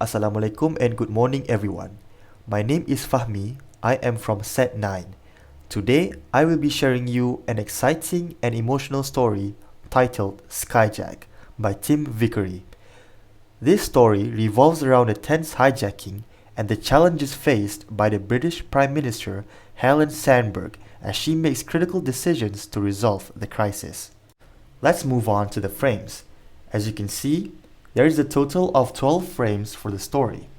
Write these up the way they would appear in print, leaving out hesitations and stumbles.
Assalamualaikum and good morning everyone. My name is Fahmi. I am from Set 9. Today, I will be sharing you an exciting and emotional story titled SKYJACK by Tim Vicary. This story revolves around a tense hijacking and the challenges faced by the British Prime Minister Helen Sandberg as she makes critical decisions to resolve the crisis. Let's move on to the frames. As you can see, there is a total of 12 frames for the story.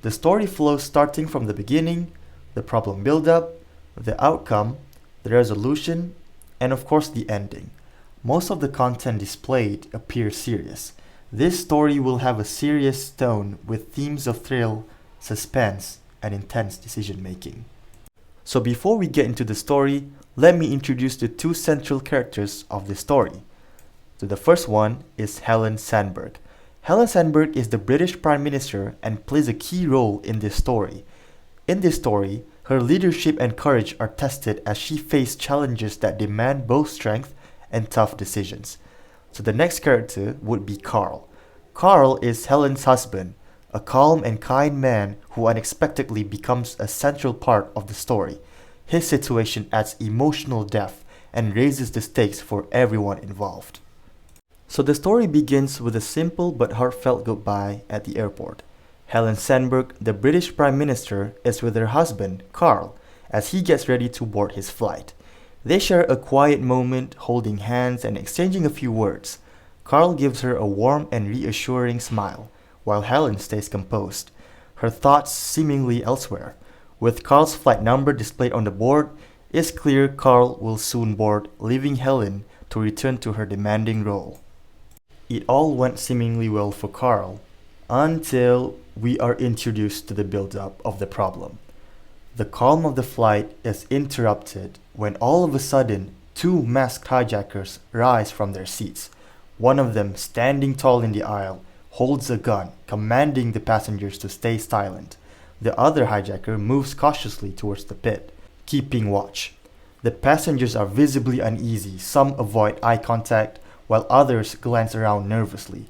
The story flows starting from the beginning, the problem build-up, the outcome, the resolution, and of course the ending. Most of the content displayed appears serious. This story will have a serious tone with themes of thrill, suspense, and intense decision-making. So before we get into the story, let me introduce the two central characters of the story. So the first one is Helen Sandberg. Helen Sandberg is the British Prime Minister and plays a key role in this story. In this story, her leadership and courage are tested as she faces challenges that demand both strength and tough decisions. So the next character would be Carl. Carl is Helen's husband, a calm and kind man who unexpectedly becomes a central part of the story. His situation adds emotional depth and raises the stakes for everyone involved. So the story begins with a simple but heartfelt goodbye at the airport. Helen Sandberg, the British Prime Minister, is with her husband, Carl, as he gets ready to board his flight. They share a quiet moment, holding hands and exchanging a few words. Carl gives her a warm and reassuring smile, while Helen stays composed, her thoughts seemingly elsewhere. With Carl's flight number displayed on the board, it's clear Carl will soon board, leaving Helen to return to her demanding role. It all went seemingly well for Carl, until we are introduced to the build-up of the problem. The calm of the flight is interrupted when all of a sudden two masked hijackers rise from their seats. One of them, standing tall in the aisle, holds a gun, commanding the passengers to stay silent. The other hijacker moves cautiously towards the pit, keeping watch. The passengers are visibly uneasy, some avoid eye contact, while others glance around nervously.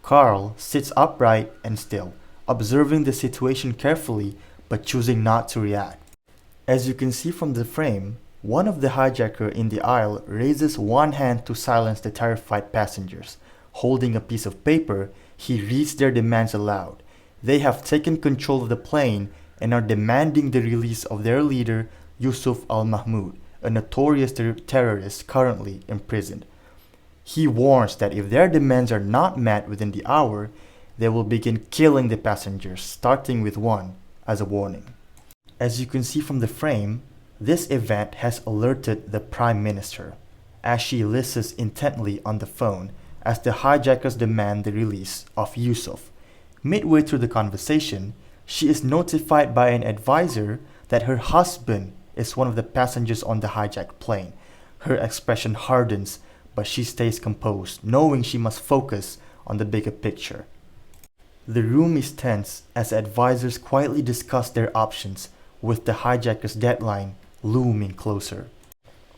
Carl sits upright and still, observing the situation carefully but choosing not to react. As you can see from the frame, one of the hijackers in the aisle raises one hand to silence the terrified passengers. Holding a piece of paper, he reads their demands aloud. They have taken control of the plane and are demanding the release of their leader, Yusuf al-Mahmoud, a notorious terrorist currently imprisoned. He warns that if their demands are not met within the hour, they will begin killing the passengers, starting with one as a warning. As you can see from the frame, this event has alerted the Prime Minister, as she listens intently on the phone as the hijackers demand the release of Yusuf. Midway through the conversation, she is notified by an advisor that her husband is one of the passengers on the hijacked plane. Her expression hardens, but she stays composed, knowing she must focus on the bigger picture. The room is tense as advisors quietly discuss their options, with the hijacker's deadline looming closer.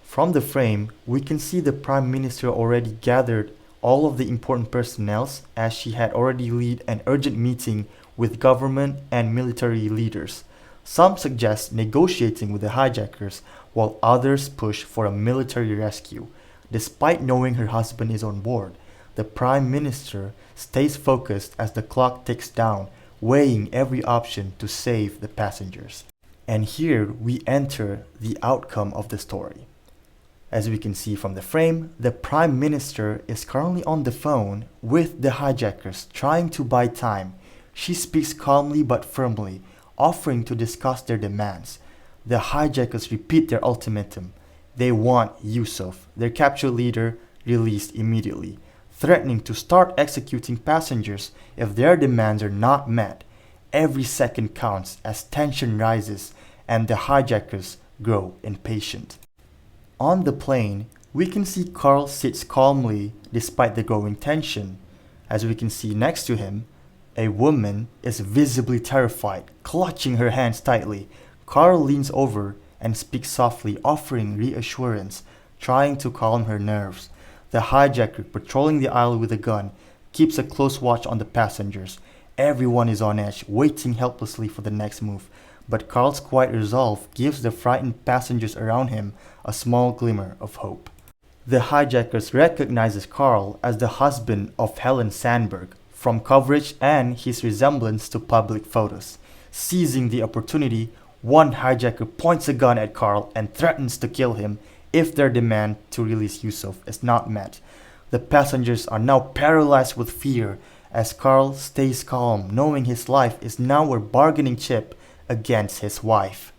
From the frame, we can see the Prime Minister already gathered all of the important personnel as she had already led an urgent meeting with government and military leaders. Some suggest negotiating with the hijackers, while others push for a military rescue. Despite knowing her husband is on board, the Prime Minister stays focused as the clock ticks down, weighing every option to save the passengers. And here we enter the outcome of the story. As we can see from the frame, the Prime Minister is currently on the phone with the hijackers, trying to buy time. She speaks calmly but firmly, offering to discuss their demands. The hijackers repeat their ultimatum. They want Yusuf, their captured leader, released immediately, threatening to start executing passengers if their demands are not met. Every second counts as tension rises and the hijackers grow impatient. On the plane, we can see Carl sits calmly despite the growing tension. As we can see next to him, a woman is visibly terrified, clutching her hands tightly. Carl leans over and speaks softly, offering reassurance, trying to calm her nerves. The hijacker, patrolling the aisle with a gun, keeps a close watch on the passengers. Everyone is on edge, waiting helplessly for the next move. But Carl's quiet resolve gives the frightened passengers around him a small glimmer of hope. The hijackers recognizes Carl as the husband of Helen Sandberg from coverage and his resemblance to public photos. Seizing the opportunity, one hijacker points a gun at Carl and threatens to kill him if their demand to release Yusuf is not met. The passengers are now paralyzed with fear as Carl stays calm, knowing his life is now a bargaining chip against his wife.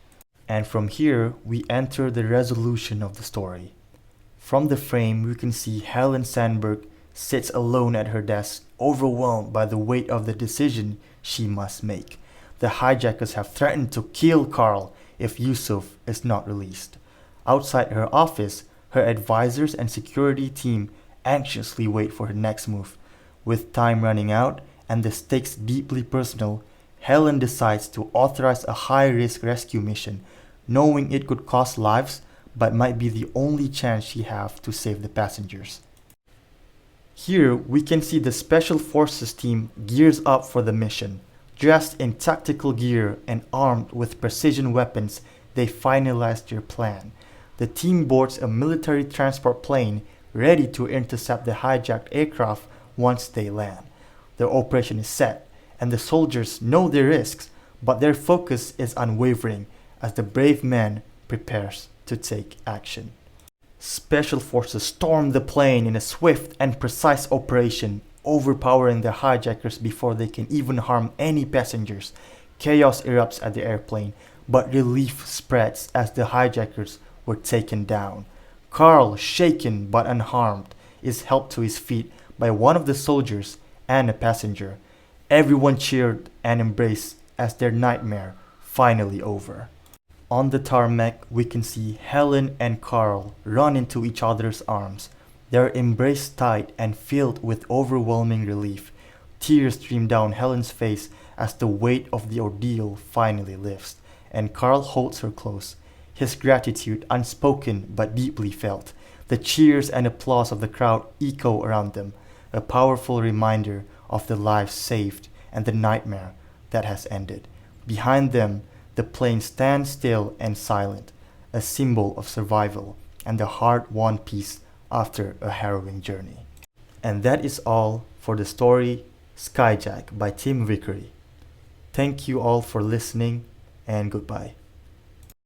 And from here, we enter the resolution of the story. From the frame, we can see Helen Sandberg sits alone at her desk, overwhelmed by the weight of the decision she must make. The hijackers have threatened to kill Carl if Yusuf is not released. Outside her office, her advisors and security team anxiously wait for her next move. With time running out and the stakes deeply personal, Helen decides to authorize a high-risk rescue mission, knowing it could cost lives but might be the only chance she has to save the passengers. Here we can see the Special Forces team gears up for the mission. Dressed in tactical gear and armed with precision weapons, they finalize their plan. The team boards a military transport plane ready to intercept the hijacked aircraft once they land. The operation is set, and the soldiers know their risks, but their focus is unwavering as the brave man prepares to take action. Special Forces storm the plane in a swift and precise operation, overpowering the hijackers before they can even harm any passengers. Chaos erupts at the airplane, but relief spreads as the hijackers were taken down. Carl, shaken but unharmed, is helped to his feet by one of the soldiers and a passenger. Everyone cheered and embraced as their nightmare finally over. On the tarmac, we can see Helen and Carl run into each other's arms. Their embrace tight and filled with overwhelming relief. Tears stream down Helen's face as the weight of the ordeal finally lifts, and Carl holds her close, his gratitude unspoken but deeply felt. The cheers and applause of the crowd echo around them, a powerful reminder of the lives saved and the nightmare that has ended. Behind them, the plane stands still and silent, a symbol of survival and the hard-won peace after a harrowing journey. And that is all for the story SKYJACK by Tim Vicary. Thank you all for listening, and goodbye.